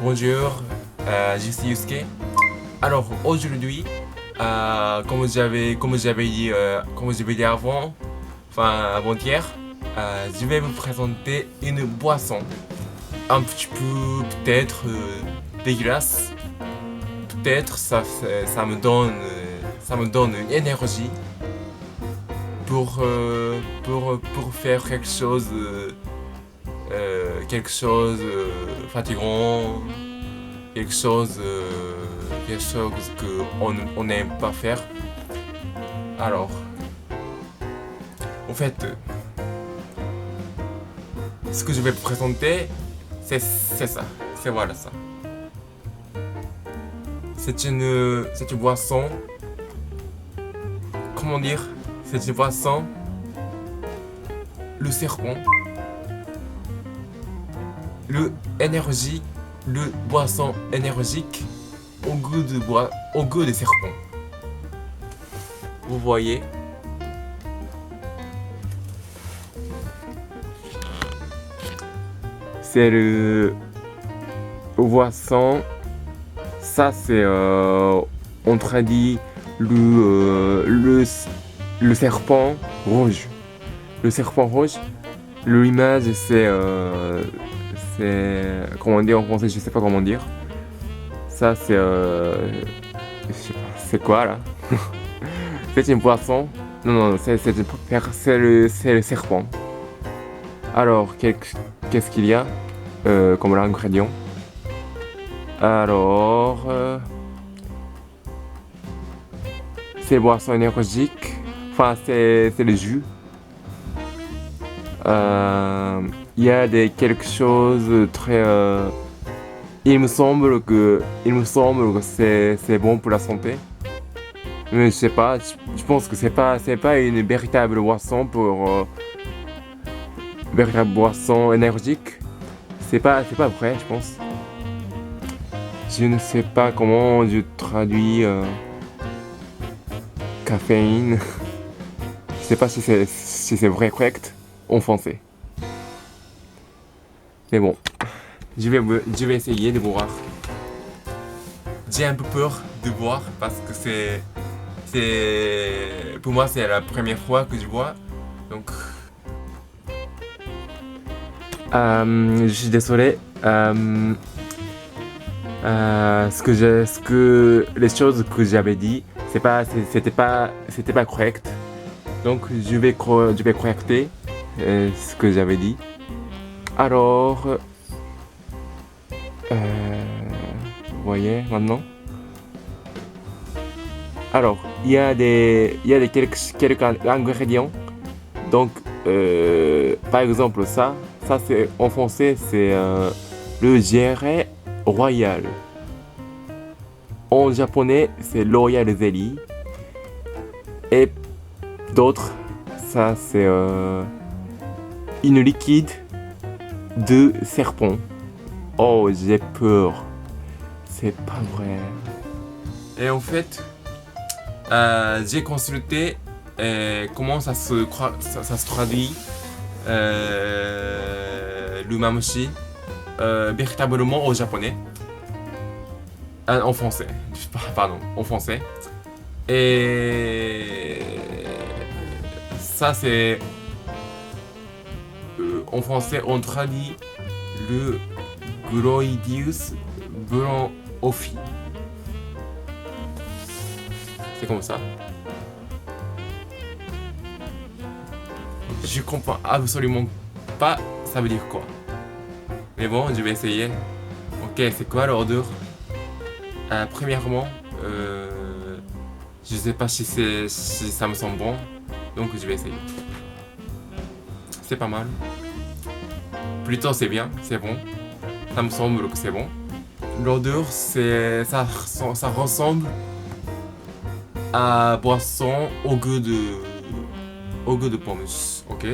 Bonjour, je suis Yusuke. Alors aujourd'hui, comme j'avais dit avant, enfin avant-hier, je vais vous présenter une boisson un petit peu peut-être dégueulasse. Peut-être ça me donne une énergie pour faire quelque chose fatigant, quelque chose que on n'aime pas faire. Alors, en fait, ce que je vais vous présenter, c'est ça, c'est voilà ça. C'est une boisson, comment dire, c'est une boisson, le serpent, le énergie, le boisson énergique au goût de serpent. Vous voyez, c'est le boisson. Ça c'est on traduit le serpent rouge. Le serpent rouge. L'image c'est comment dire en français, je sais pas comment dire. Ça c'est je sais pas, c'est quoi là? C'est une poisson. Non, c'est le serpent. Alors qu'est-ce qu'il y a comme ingrédient? Alors c'est boisson énergique. Enfin c'est le jus. Il y a quelque chose de très il me semble que c'est bon pour la santé. Mais je sais pas, je pense que c'est pas une véritable boisson véritable boisson énergique. C'est pas vrai, je pense. Je ne sais pas comment je traduis caféine. Je sais pas si c'est vrai correct en français. Mais bon, je vais essayer de boire. J'ai un peu peur de boire parce que pour moi c'est la première fois que je bois. Donc je suis désolé. Les choses que j'avais dit, c'était pas correct. Donc je vais correcter ce que j'avais dit. Alors, vous voyez maintenant. Alors, il y a quelques ingrédients. Donc, par exemple ça c'est en français c'est le giret royal. En japonais c'est Royal Jelly. Et d'autres, ça c'est une liquide de serpent. Oh, j'ai peur. C'est pas vrai. Et en fait, j'ai consulté comment ça se traduit le mamushi véritablement au japonais. En français. Pardon, en français. Et ça c'est en français on traduit le Gloidius Bronophi. C'est comme ça. Je comprends absolument pas ça veut dire quoi. Mais bon, je vais essayer. Ok, c'est quoi l'ordre? Premièrement, je sais pas si ça me semble bon, donc je vais essayer. C'est pas mal. Plutôt c'est bien, c'est bon. Ça me semble que c'est bon. L'odeur, ça ressemble à boisson au goût de pommes. Ok.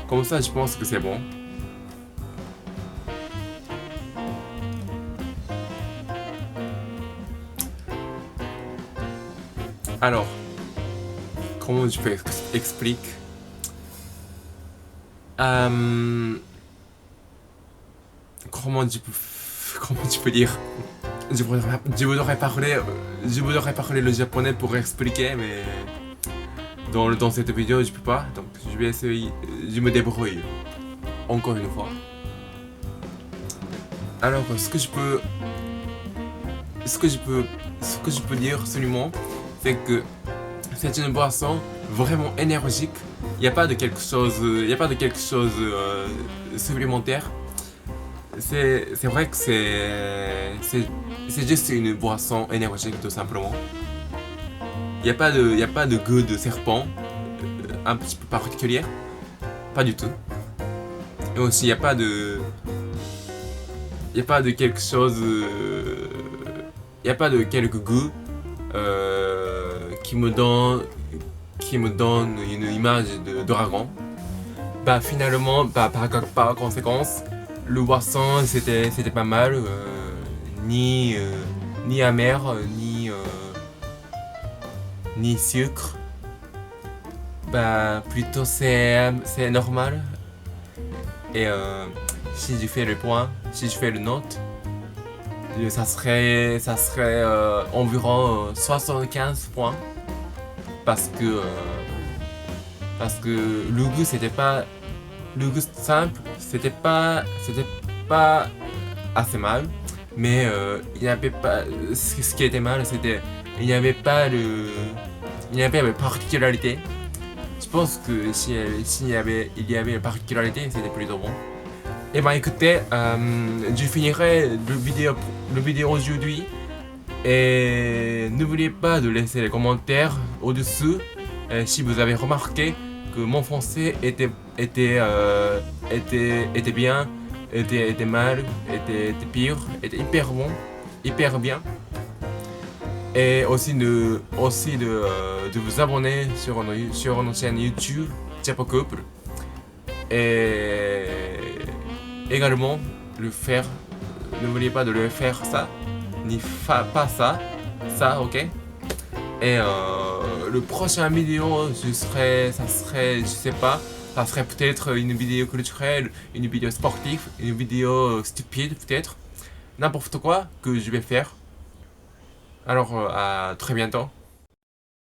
Comme ça, je pense que c'est bon. Alors, comment je peux expliquer? comment tu peux dire, je voudrais parler le japonais pour expliquer, mais dans cette vidéo je peux pas, donc je vais essayer, je me débrouille encore une fois. Alors ce que je peux dire seulement, c'est que c'est une boisson vraiment énergique. Il n'y a pas de quelque chose supplémentaire. C'est vrai que c'est juste une boisson énergique tout simplement. Il n'y a pas de goût de serpent un petit peu particulier, pas du tout. Et aussi il n'y a pas de quelque chose, il n'y a pas de quelque goût qui me donne une image de dragon. Bah finalement, par conséquence, le boisson c'était pas mal, ni amer, ni sucre. Bah plutôt c'est normal. Et si je fais le point, si je fais le note, ça serait environ 75 points. Parce que le goût le goût simple, c'était pas assez mal, mais il n'y avait pas, ce qui était mal, c'était il n'y avait pas de particularité. Je pense que s'il y avait une particularité, c'était plutôt bon. Et ben écoutez, je finirai le vidéo aujourd'hui. Et n'oubliez pas de laisser les commentaires au-dessous si vous avez remarqué que mon français était bien, était mal, était pire, était hyper bon, hyper bien. Et aussi de vous abonner sur notre chaîne YouTube Japo Couple. Et également n'oubliez pas de le faire ça, pas ça, ok. Et le prochain vidéo, ça serait peut-être une vidéo culturelle, une vidéo sportive, une vidéo stupide peut-être, n'importe quoi que je vais faire. Alors à très bientôt.